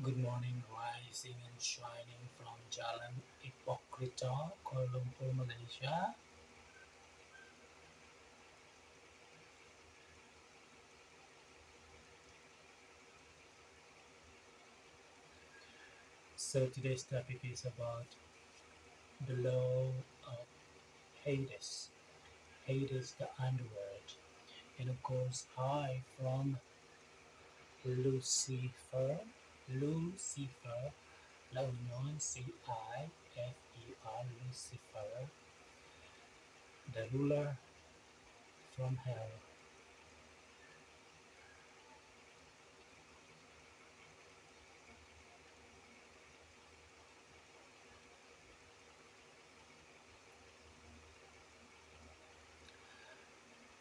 Good morning, rising and shining from Jalan Hipokrita, Kuala Lumpur, Malaysia. So today's topic is about the law of Hades. Hades, the underworld. And of course, I from Lucifer. Lucifer, Launion, Cifer, Lucifer, the ruler from hell.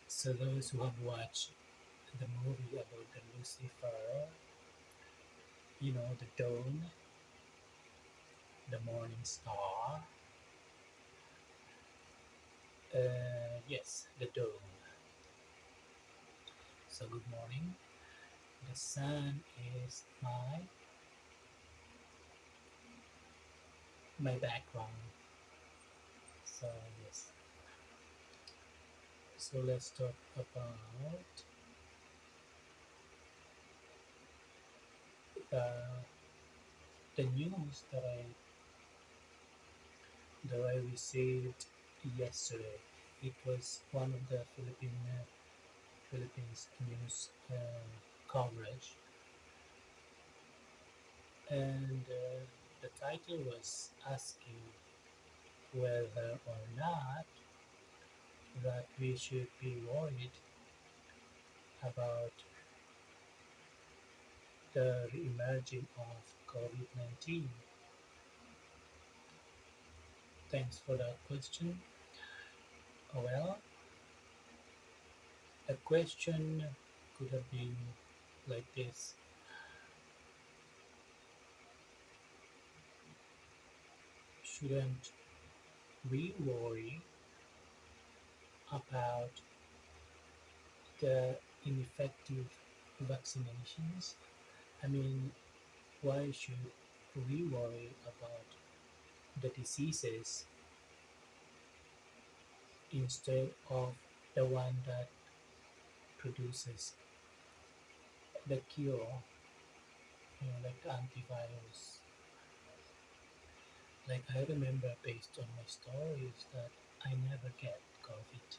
So those who have watched the movie about the Lucifer, the dawn, the morning star. Yes, the dawn. So good morning. The sun is my background. So yes. So let's talk about the the news that I received yesterday. It was one of the Philippines news coverage, and the title was asking whether or not that we should be worried about the re-emerging of COVID-19. Thanks for that question. Well, the question could have been like this: shouldn't we worry about the ineffective vaccinations? I mean, why should we worry about the diseases instead of the one that produces the cure, like the antivirus? Like I remember based on my stories that I never get COVID.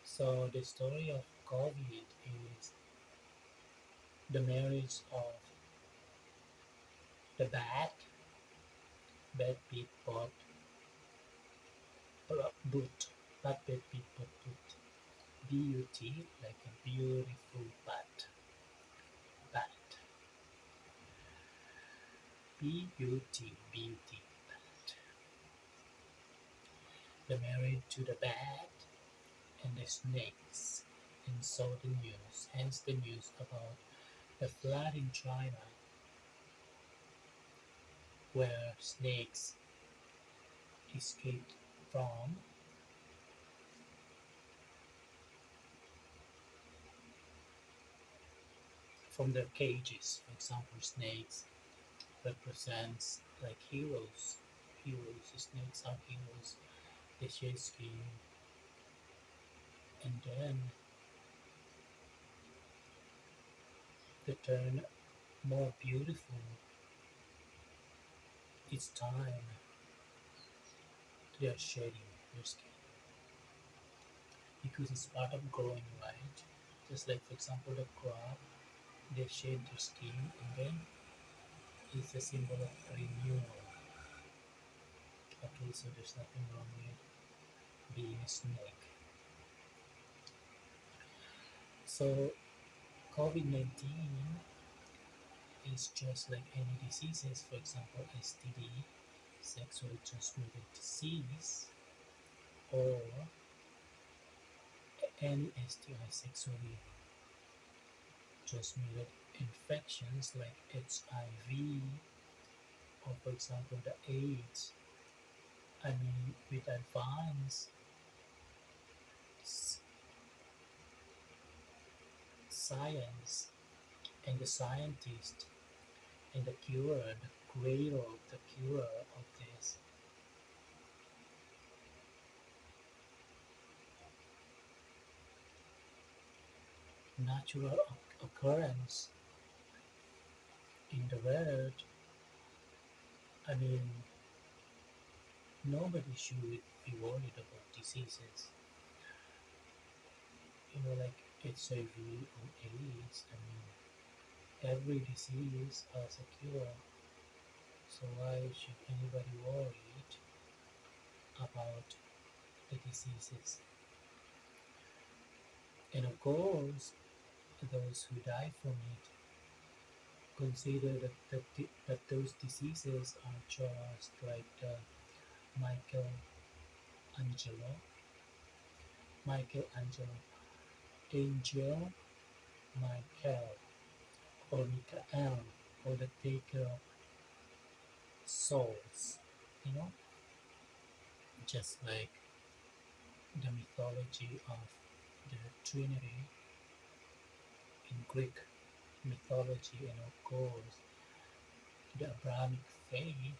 So the story of COVID is the marriage of the bad pig bought boot, bad pig bought boot, B-U-T, like a beautiful bat, B-U-T, beauty, bat. The married to the bat and the snakes, and saw the news, hence the news about the flood in China where snakes escaped from from their cages. For example, snakes represents like heroes. Heroes, snakes are heroes. They shed skin, and then they turn more beautiful each time they are shedding their skin because it's part of growing, right? Just like for example the crab, they shed their skin and then it's a symbol of renewal. Okay, so there's nothing wrong with being a snake. So COVID-19 is just like any diseases, for example STD, sexually transmitted disease, or any STI, sexually transmitted infections like HIV, or for example the AIDS. I mean, with advanced science and the scientist and the cure, the creator of the cure of this natural occurrence in the world. I mean, nobody should be worried about diseases. Like HIV or AIDS. I mean, every disease has a cure. So why should anybody worry about the diseases? And of course, those who die from it consider that those diseases are just like Michelangelo, Michelangelo, Angel, Michael, or Michael, or the taker of souls, you know, just like the mythology of the Trinity in Greek mythology, and of course, the Abrahamic faith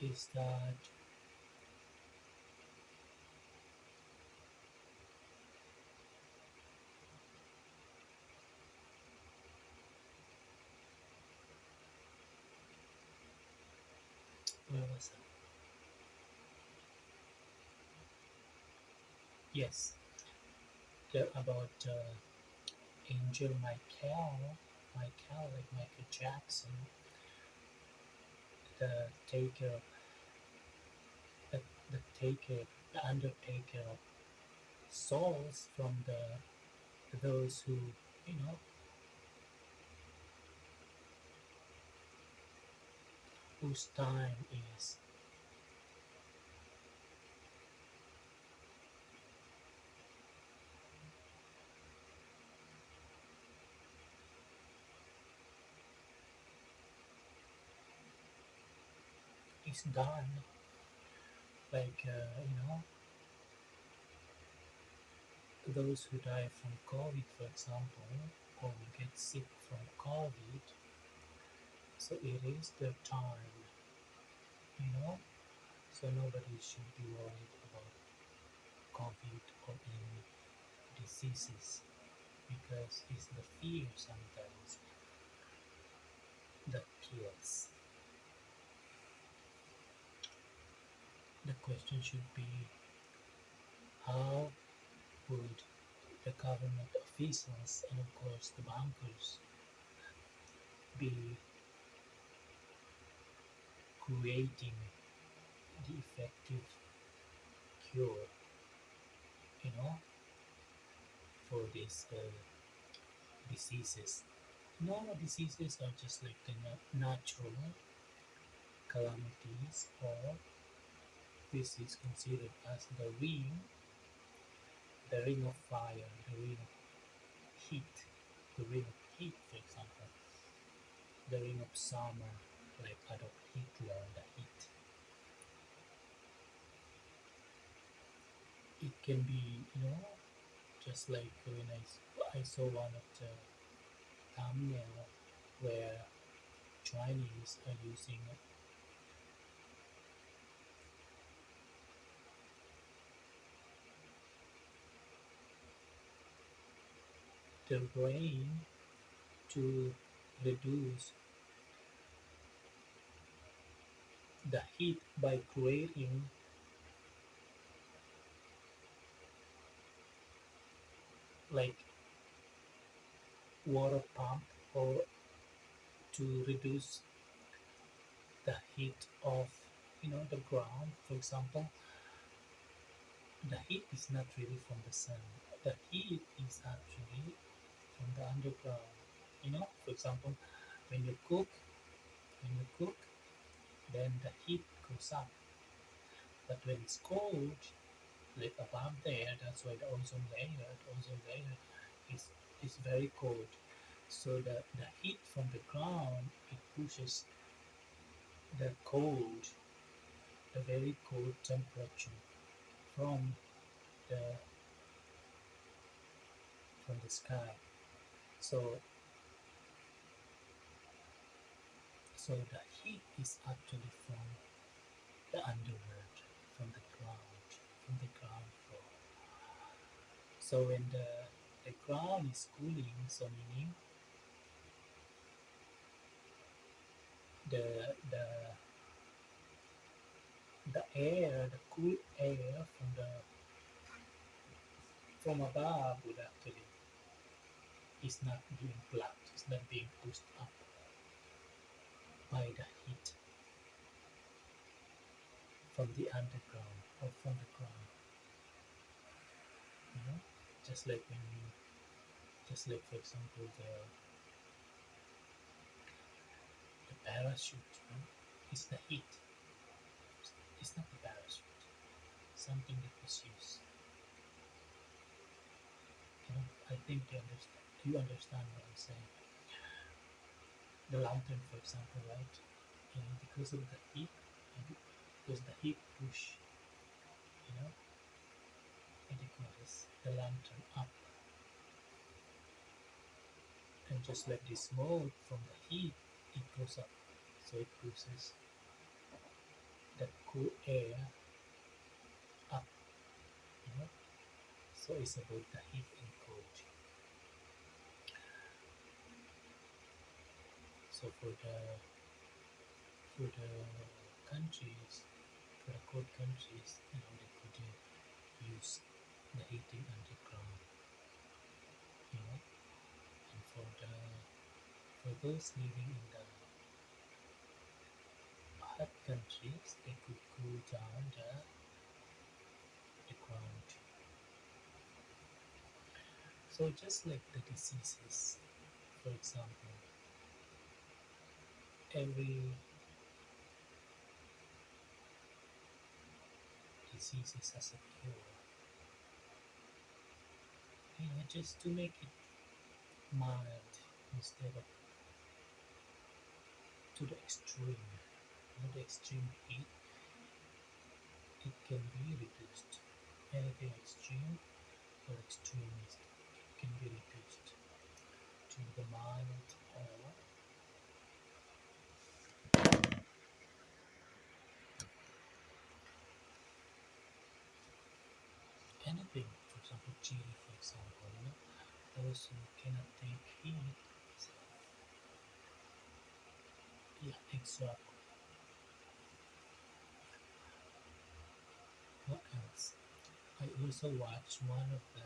is that where was that? Yes, about Angel Michael, like Michael Jackson, the taker, the, the taker, the undertaker of souls from those who, you know, whose time is done. Like those who die from COVID, for example, or who get sick from COVID. So it is their time, you know. So nobody should be worried about COVID or any diseases because it's the fear sometimes that kills. The question should be, how would the government officials and of course the bankers be creating the effective cure, you know, for these diseases? No, diseases are just like the natural calamities, or this is considered as the ring of fire, the ring of heat, the ring of heat, for example, the ring of summer, like Adolf Hitler, the heat. It can be, just like when I saw one of the thumbnail where Chinese are using their brain to reduce the heat by creating like water pump, or to reduce the heat of the ground. For example, the heat is not really from the sun. The heat is actually from the underground. For example, when you cook, when you cook, then the heat goes up. But when it's cold, like above there, that's why the ozone layer is very cold. So the heat from the ground, it pushes the cold, the very cold temperature from the from the sky. So So the heat is actually from the underworld, from the ground, from the ground floor. So when the ground is cooling, so meaning the the air, the cool air from above would actually is not being blocked, it's not being pushed up by the heat from the underground or from the ground. You know, just like when you, just like for example the parachute, you know, it's the heat. It's not the parachute. Something that was used. You know, I think you understand. Do you understand what I'm saying? The lantern, for example, right? You know, because of the heat, and because the heat push, you know, what do you call this? The lantern up, and just like the smoke from the heat, it goes up, so it pushes that cool air up, you know. So it's about the heat and cold. So for the countries, for the cold countries, you know, they could use the heating underground, you know, and for those living in the hot countries, they could cool down the ground. So just like the diseases, for example, every disease has a cure, you know, just to make it mild instead of to the extreme. You know, the extreme heat, it can be reduced. Anything extreme or extremist can be reduced to the mild or anything. For example, chili, for example, you know, those who cannot take heat. So, yeah, exactly. What else? I also watched one of the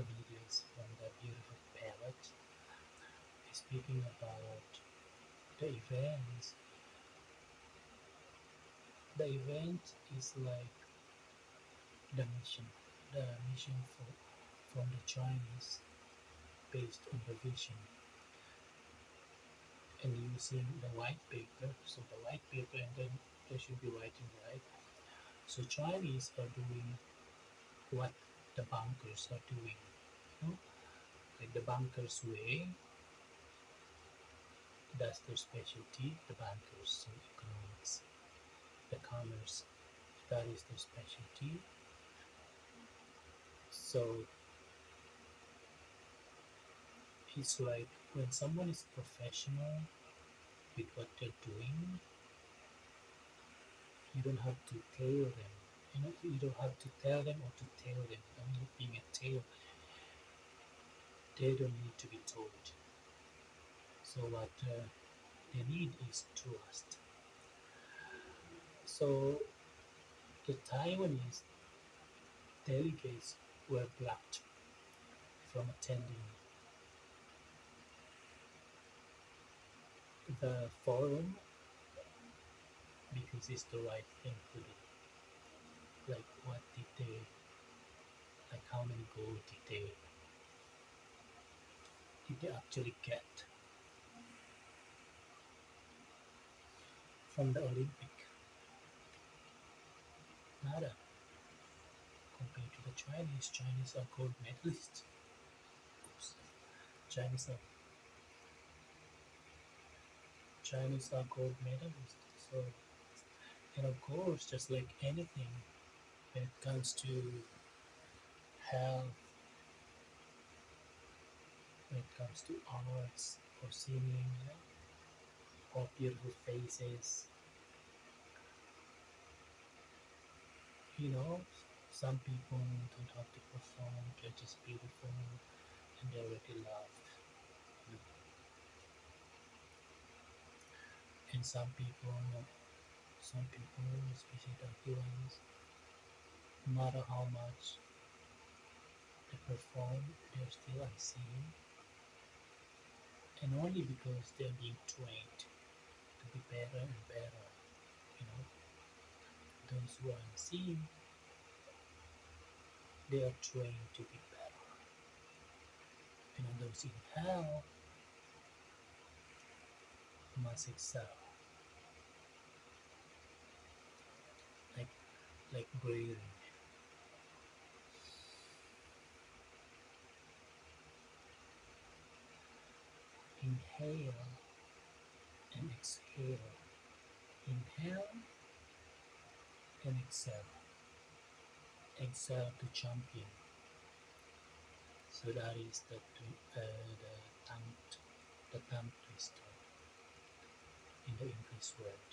videos from the beautiful parrot speaking about the events. The event is like the mission, the mission from the Chinese based on the vision and using the white paper. So the white paper and then they should be writing right. So Chinese are doing what the bankers are doing. You know? Like the bankers way, that's their specialty, the bankers, so economics, the commerce, that is their specialty. So it's like when someone is professional with what they're doing, you don't have to tell them. You know, you don't have to tell them or to tell them. I mean, being a tale, they don't need to be told. So what they need is trust. So the Taiwanese delegates were blocked from attending the forum because it's the right thing to do. Like, what did they, like, how many gold did they actually get from the Olympic? Nada. Compared to the Chinese, Chinese are gold medalists. Oops. Chinese are Chinese are gold medalists. So, and of course, just like anything, when it comes to health, when it comes to arts or singing, or beautiful faces. You know, some people don't have to perform, they're just beautiful and they're already loved. You know. And some people, especially the lucky ones, no matter how much they perform, they're still unseen, and only because they're being trained to be better and better. You know, those who are unseen, they are trained to be better. You know, those in hell must excel, like breathing. Inhale and exhale. Inhale and exhale. Exhale to champion. So that is the tongue the tongue twister in the English word.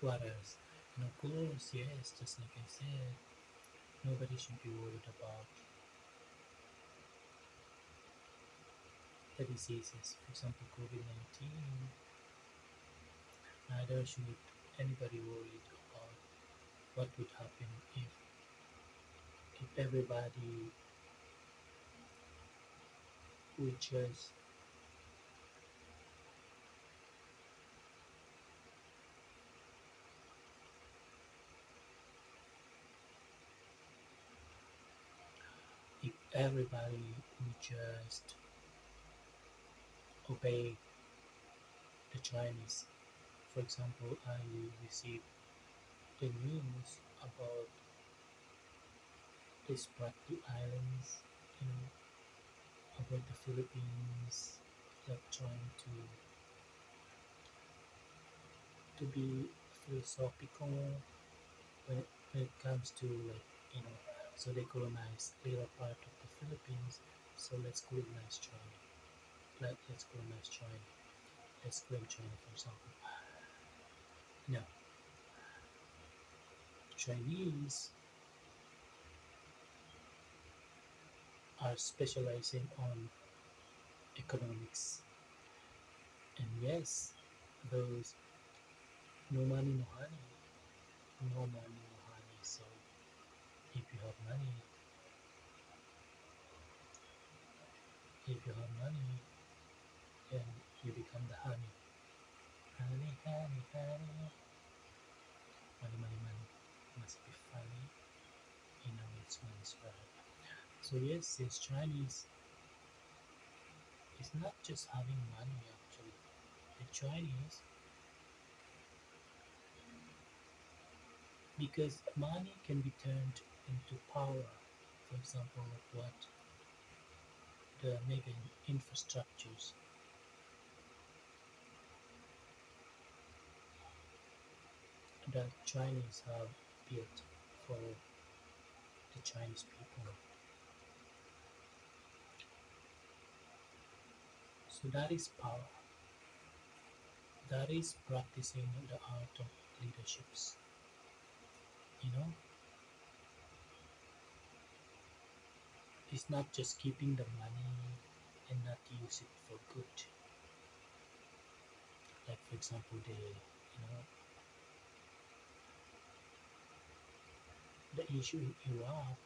What else? And of course, yes, just like I said, nobody should be worried about the diseases. For example, COVID-19. Neither should anybody worried about what would happen if everybody would just if everybody would just obey the Chinese. For example, I received the news about the Spratly Islands, you know, about the Philippines, like trying to be philosophical when it comes to, like, you know, so they colonize little part of the Philippines, so let's colonize China. Let's claim China, for example. No, Chinese are specializing on economics, and yes, those no money, no honey, no money, no honey. So if you have money, then you become the honey. Honey, honey, honey. Money, money, money. Must be funny. You know it's money's right. So yes, this Chinese is not just having money actually. The Chinese, because money can be turned into power. For example, like what the mega infrastructures that Chinese have built for the Chinese people. So that is power. That is practicing the art of leaderships. You know, it's not just keeping the money and not use it for good. Like for example, the issue in Iraq,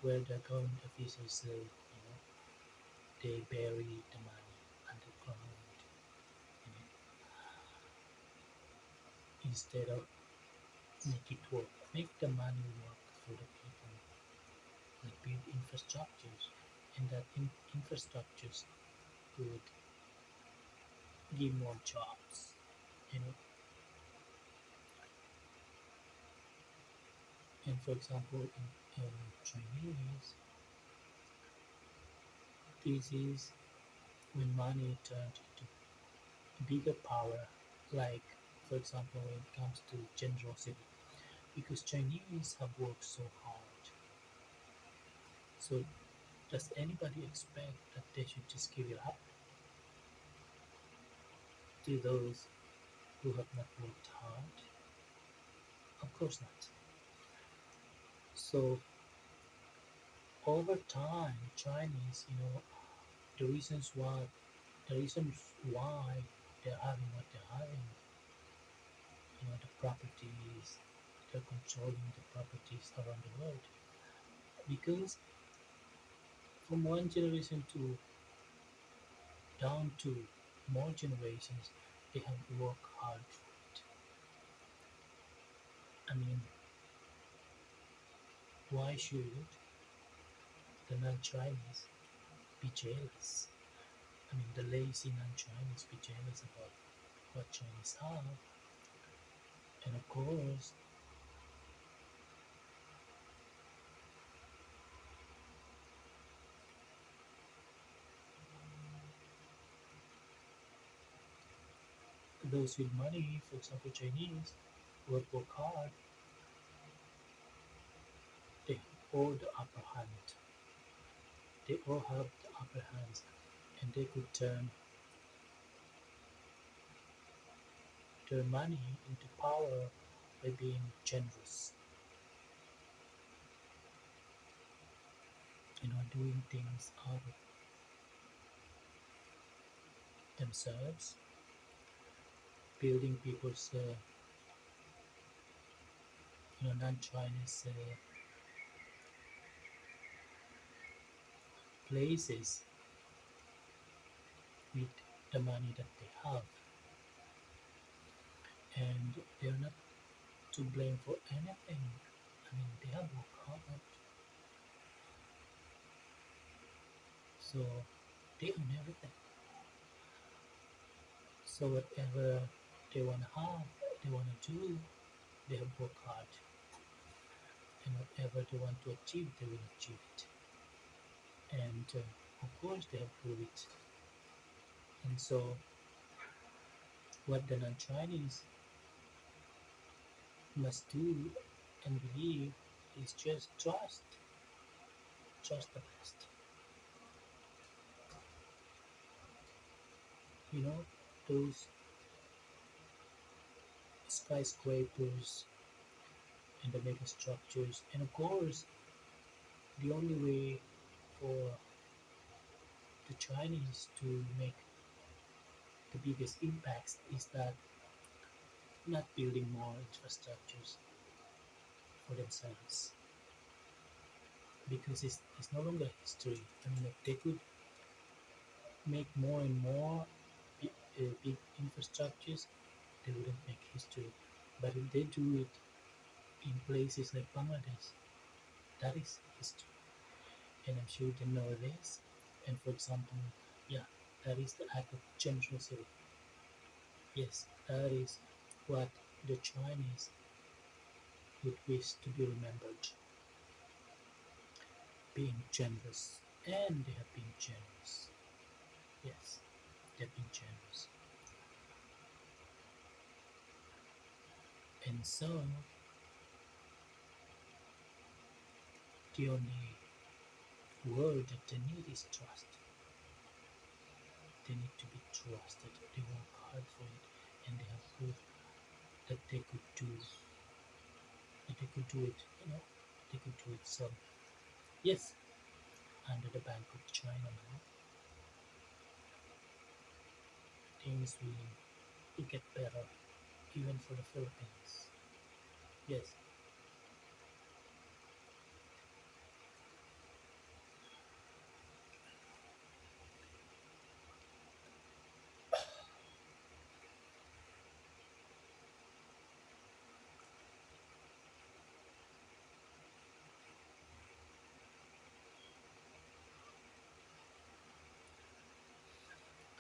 where the government officials say, they bury the money underground, you know, instead of make it work, make the money work for the people, like build infrastructures, and that infrastructures would give more jobs, you know. And for example, in Chinese, this is when money turned into bigger power, like for example, when it comes to generosity. because Chinese have worked so hard. So does anybody expect that they should just give it up to those who have not worked hard? Of course not. So over time, Chinese, the reasons why the reasons why they're having what they're having, the properties, they're controlling the properties around the world. Because from one generation to down to more generations, they have worked hard for it. I mean, why should the non-Chinese be jealous? I mean, the lazy non-Chinese be jealous about what Chinese have, and of course, those with money, for example, Chinese, who have worked hard, they hold the upper hand. They all have the upper hands, and they could turn their money into power by being generous, doing things out of themselves, building people's, non-Chinese places with the money that they have, and they're not to blame for anything. I mean, they have worked hard, so they own everything. So whatever they want to have, they want to do, they have worked hard, and whatever they want to achieve, they will achieve it. And of course, they have proved it. And so, what the non-Chinese must do and believe is just trust the best. You know, those skyscrapers and the mega structures, and of course, the only way for the Chinese to make the biggest impacts is that not building more infrastructures for themselves, because it's no longer history. I mean, if they could make more and more big infrastructures, they wouldn't make history. But if they do it in places like Bangladesh, that is history. And I'm sure they know this. And for example, yeah, that is the act of generosity. Yes, that is what the Chinese would wish to be remembered, being generous. And they have been generous. Yes, they've been generous. And so, the only word that they need is trust. They need to be trusted. They work hard for it, and they have proved that they could do it. They could do it. So yes, under the Bank of China now, things will get better, even for the Philippines. Yes,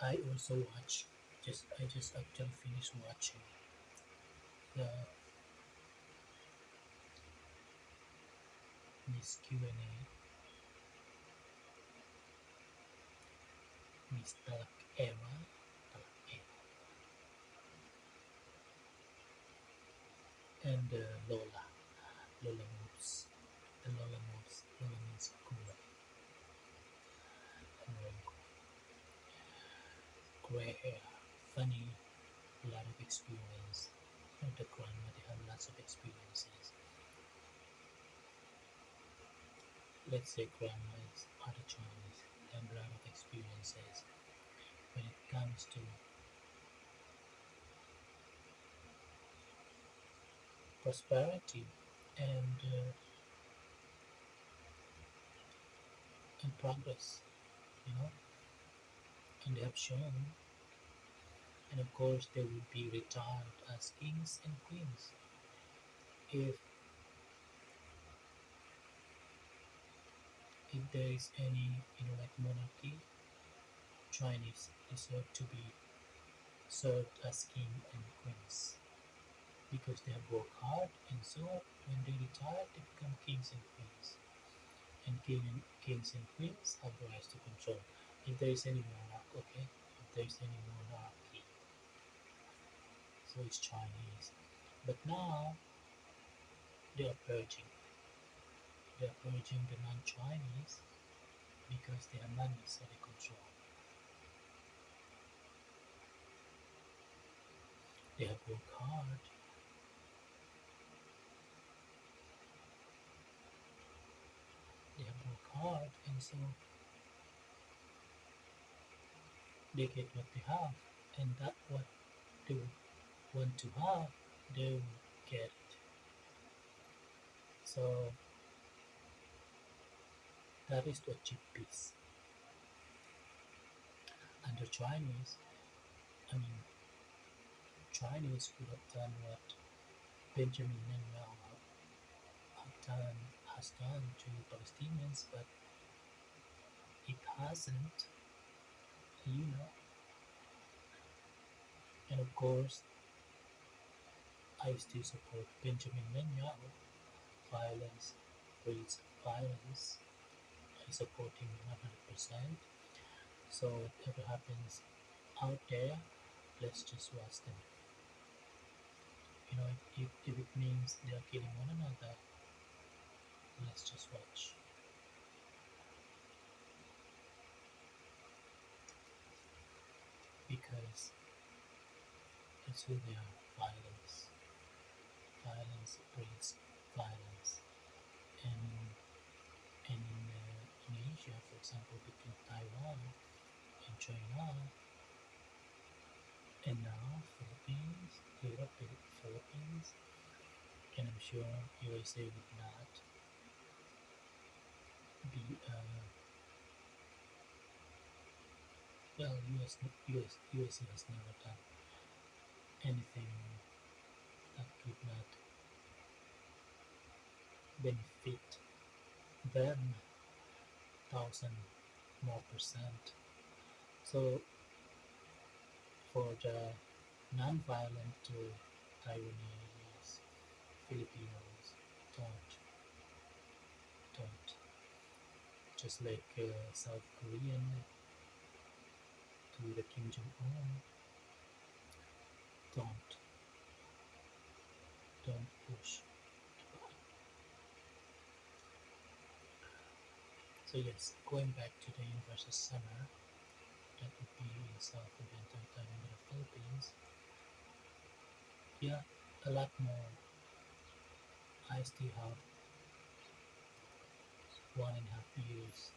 I just actually finished watching the Miss Q&A, Miss Talak Era, and Lola. Lola moves. The Lola moves. Lola means gray and wrinkle. Gray hair. Funny, lot of experience. The grandma, they have lots of experiences. Let's say grandma is other Chinese. They have a lot of experiences when it comes to prosperity and and progress. You know, and they have shown, and of course they will be retired as kings and queens if there is any, like monarchy. Chinese deserve to be served as king and queens because they have worked hard, and so when they retire they become kings and queens, and kings and queens have the rights to control if there is any monarch. Okay, if there is any monarchy, so it's Chinese. But now they are purging. They are purging the non-Chinese because they have money, so they control. They have worked hard. They have worked hard, and so they get what they have, and that what they want to have, they will get it. So that is to achieve peace. And the Chinese, I mean, Chinese could have done what Benjamin Netanyahu has done to Palestinians, but it hasn't, you know. And of course, I still support Benjamin Netanyahu. Violence breeds violence. I support him 100%. So whatever happens out there, let's just watch them. If it means they are killing one another, let's just watch. Because it's who they are. Violence. Violence breeds violence. And, in Asia, for example, between Taiwan and China, and now Philippines, Europe, Philippines, and I'm sure USA would not be, well, USA has never done anything that could not benefit them 1,000 more percent. So for the non-violent Taiwanese, Filipinos, don't, don't. Just like South Korean to the Kim Jong-un, don't, don't push. So yes, going back to the universal summer, that would be in South and Taiwan and the Philippines. Yeah, a lot more. I still have 1.5 years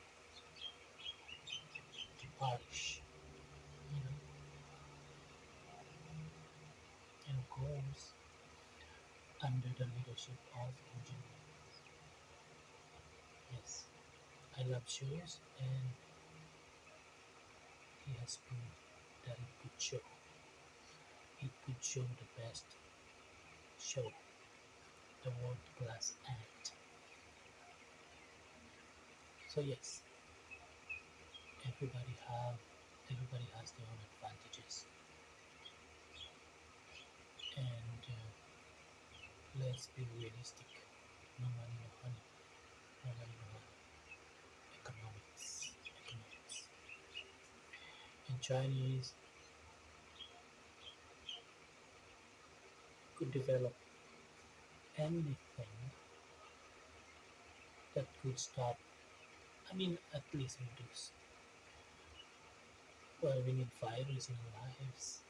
to polish, you know, and of course, under the leadership of engineer. Yes, I love shows, and he has proved that it could show. It could show the best show, the world class act. So yes, everybody have everybody has their own advantages, and let's be realistic. No money, no honey. No money, no honey. Economics. And Chinese could develop anything that could stop, I mean, at least reduce. Well, we need virus in our lives.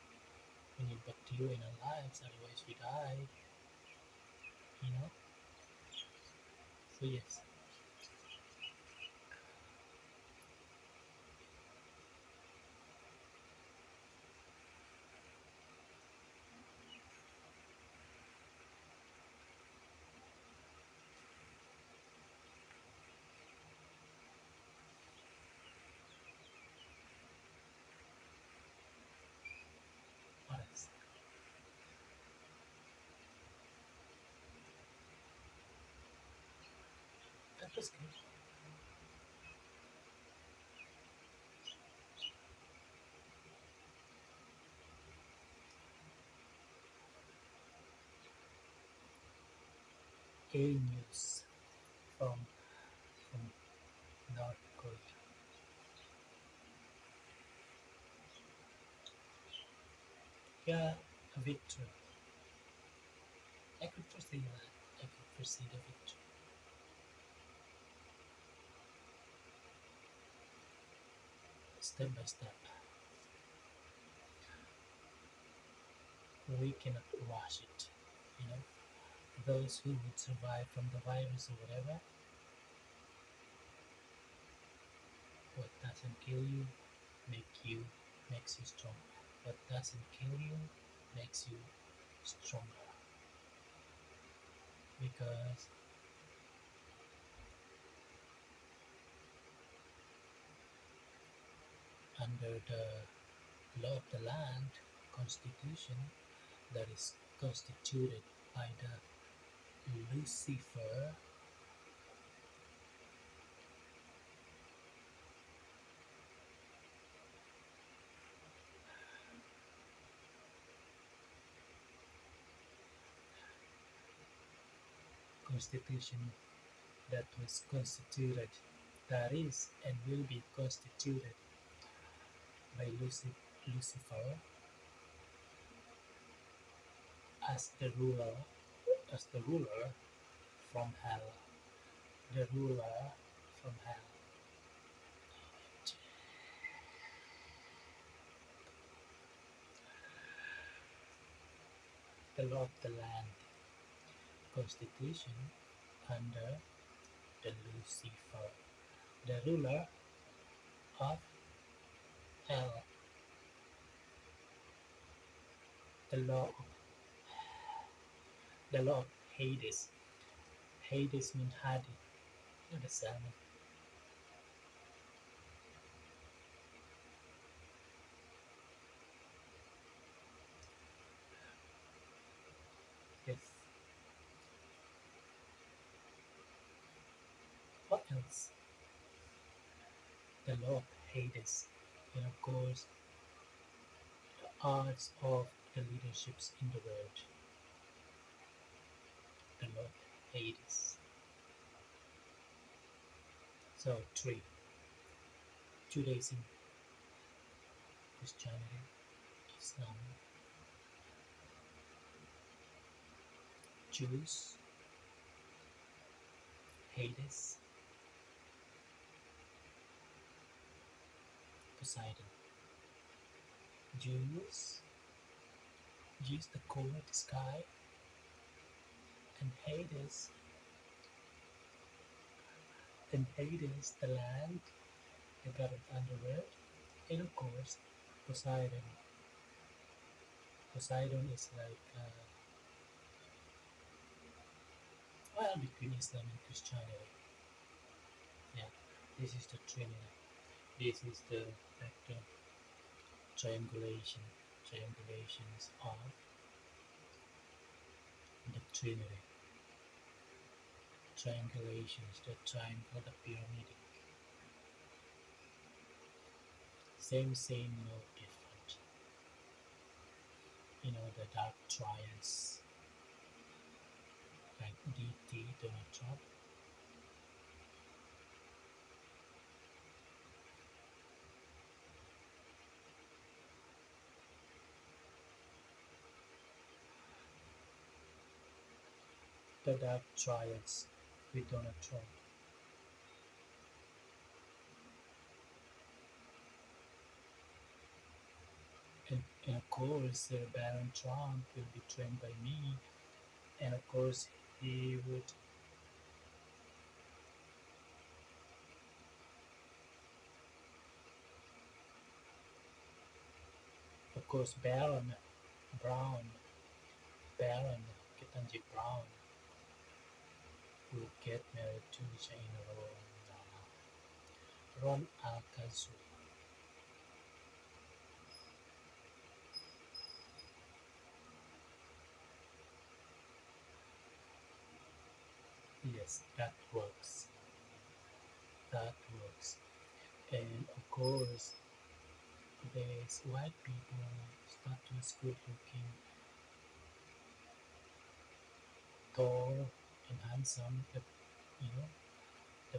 We need bacteria in our lives, otherwise we die, you know? So, yes, what else? That was good. A news from North Korea. Yeah, a victory. I could foresee that. I could foresee the victory. Step by step. We cannot rush it. You know, those who would survive from the virus or whatever, what doesn't kill you make you makes you strong. What doesn't kill you makes you stronger. Because under the law of the land, constitution that is constituted by the Lucifer constitution that was constituted, that is and will be constituted by Lucifer as the ruler, as the ruler from hell, the ruler from hell. The law of the land constitution under the Lucifer, the ruler of hell, the law of the law of Hades. Hades means Hades, you know, the salmon. Yes. What else? The law of Hades. And of course, the arts of the leaderships in the world. The law of Hades. So three. Judaism, Christianity, Islam, Jews, Hades, Poseidon. Jews, Jews the core of the sky, and Hades the land, the god of underworld, and of course Poseidon. Poseidon is like well between Islam and Christianity. Yeah, this is the Trinity. This is the like the triangulation, triangulations of the Trinity. Triangulations, the triangle, the pyramid. Same, no different. You know the dark triads like DT, Donald Trump. The dark triads with Donald Trump. And of course, Baron Trump will be trained by me, and of course, he would, of course, Brown, Baron Ketanji Brown will get married to China Ron Akazu. Yes, that works. That works. And of course, there's white people, status, good looking, tall, and handsome, you know, the,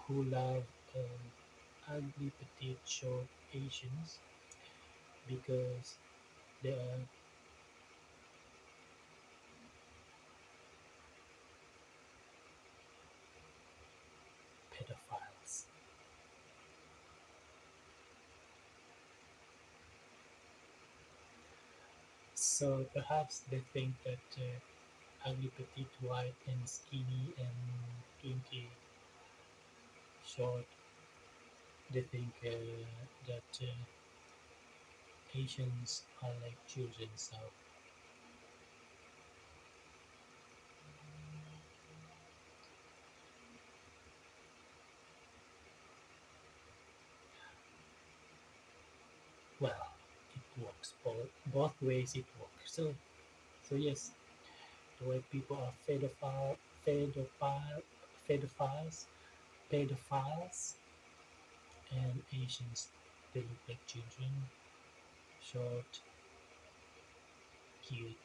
who love ugly, petite, short Asians because they are pedophiles. So perhaps they think that ugly, petite, white, and skinny, and 20 short, they think that Asians are like children. So, well, it works both ways. It works. So yes, the white people are pedophiles, pedophiles, and Asians they look like children, short, cute.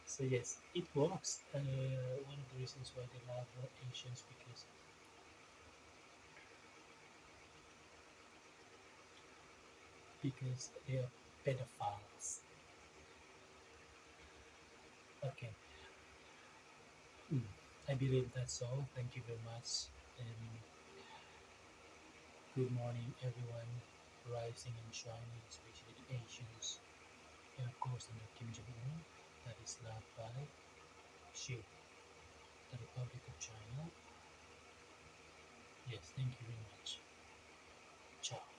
So yes, it works. One of the reasons why they love Asians because they are pedophiles. Okay, mm. I believe that's all. Thank you very much, and good morning, everyone, rising and shining, especially the Asians, and of course under Kim Jong Un, that is loved by Xi, the Republic of China. Yes, thank you very much. Ciao.